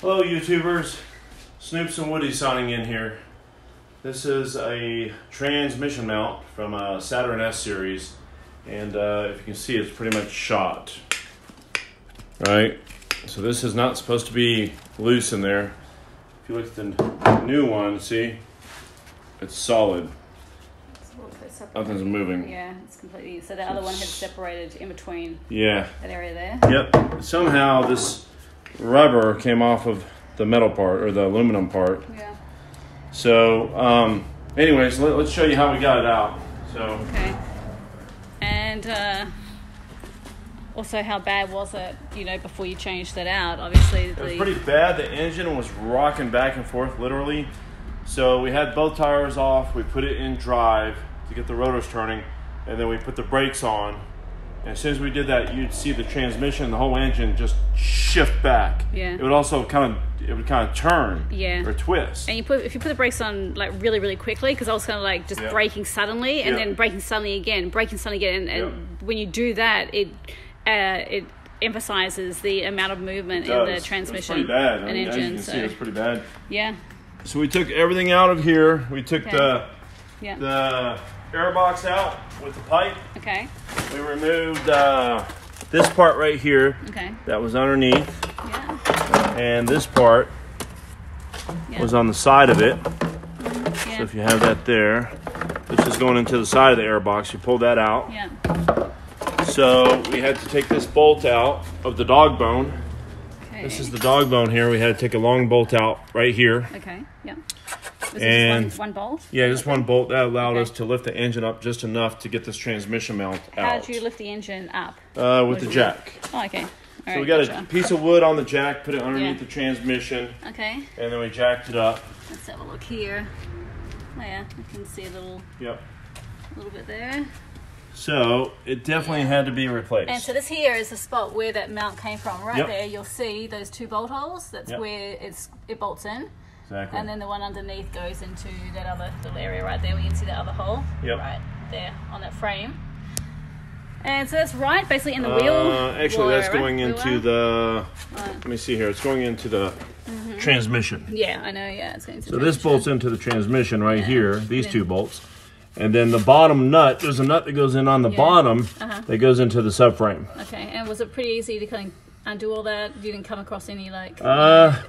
Hello YouTubers, Snoops and Woody signing in here. This is a transmission mount from a Saturn S series, and if you can see, it's pretty much shot. Right? So this is not supposed to be loose in there. If you look at the new one, see? It's solid. Nothing's moving. Yeah, it's completely. So the other one had separated in between. Yeah. That area there. Yep. Somehow this rubber came off of the metal part or the aluminum part. Yeah. So, anyways, let's show you how we got it out. So. Okay. And also, how bad was it? You know, before you changed that out, obviously. It was pretty bad. The engine was rocking back and forth, literally. So we had both tires off. We put it in drive to get the rotors turning, and then we put the brakes on. And as soon as we did that, you'd see the transmission, the whole engine just shift back. Yeah. It would also kind of turn. Yeah. Or twist. And if you put the brakes on like really quickly, because I was kind of like just braking suddenly and then braking suddenly again, and when you do that, it emphasizes the amount of movement in the transmission. It's pretty bad. And engine, as you can see, it's pretty bad. Yeah. So we took everything out of here. We took the air box out with the pipe. Okay. We removed this part right here. Okay. That was underneath. Yeah. And this part was on the side of it. Yeah. So if you have that there, this is going into the side of the air box. You pull that out. Yeah. So we had to take this bolt out of the dog bone. Okay. This is the dog bone here. We had to take a long bolt out right here. Okay. Yeah. And just one bolt? Yeah, just one bolt. That allowed us to lift the engine up just enough to get this transmission mount out. How did you lift the engine up? With the jack. Oh, okay. So we got a piece of wood on the jack, put it underneath the transmission. Okay. And then we jacked it up. Let's have a look here. Oh, yeah, I can see a little bit there. So it definitely had to be replaced. And so this here is the spot where that mount came from. Right there, you'll see those two bolt holes. That's where it bolts in. Exactly. And then the one underneath goes into that other little area right there where you can see that other hole. Right there on that frame. And so that's basically in the wheel. Actually, that's going into the. Let me see here. It's going into the transmission. Yeah, I know. Yeah, it's going to. So this bolts into the transmission right here. These two bolts, and then the bottom nut. There's a nut that goes in on the bottom that goes into the subframe. Okay, and was it pretty easy to kind of undo all that? You didn't come across any well,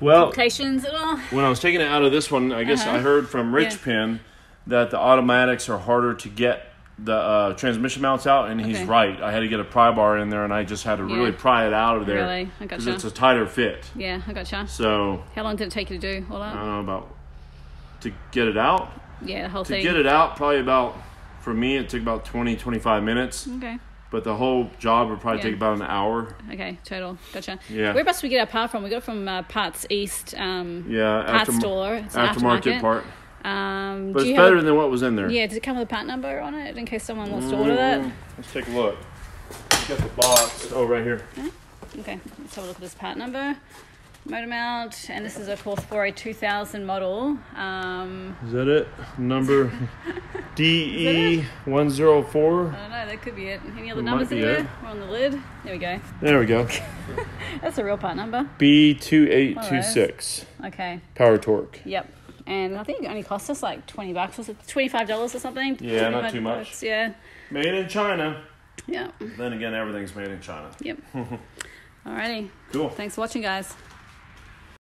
complications at all? When I was taking it out of this one, I guess I heard from Rich Pin that the automatics are harder to get the transmission mounts out, and he's right. I had to get a pry bar in there, and I just had to really pry it out of there. Really? I gotcha. Because it's a tighter fit. Yeah, I gotcha. So how long did it take you to do all that? I don't know, to get it out? Yeah, the whole thing. To get it out, probably for me, it took about 20-25 minutes. Okay. But the whole job would probably take about an hour. Okay, total. Gotcha. Yeah. Whereabouts did we get our part from? We got it from Parts East parts store. It's an aftermarket part. But it's better than what was in there. Yeah, does it come with a part number on it in case someone wants to order that? Let's take a look. Got the box. Oh, right here. Okay, let's have a look at this part number. Motor mount, and this is of course for a 2000 model. Is that it? Number DE104? I don't know, that could be it. Any other numbers in there? Or on the lid? There we go. There we go. That's a real part number. B2826. Okay. Power torque. Yep. And I think it only cost us like $20. Was it $25 or something? Yeah, not too much. Yeah. Made in China. Yeah. Then again, everything's made in China. Yep. Alrighty. Cool. Thanks for watching, guys.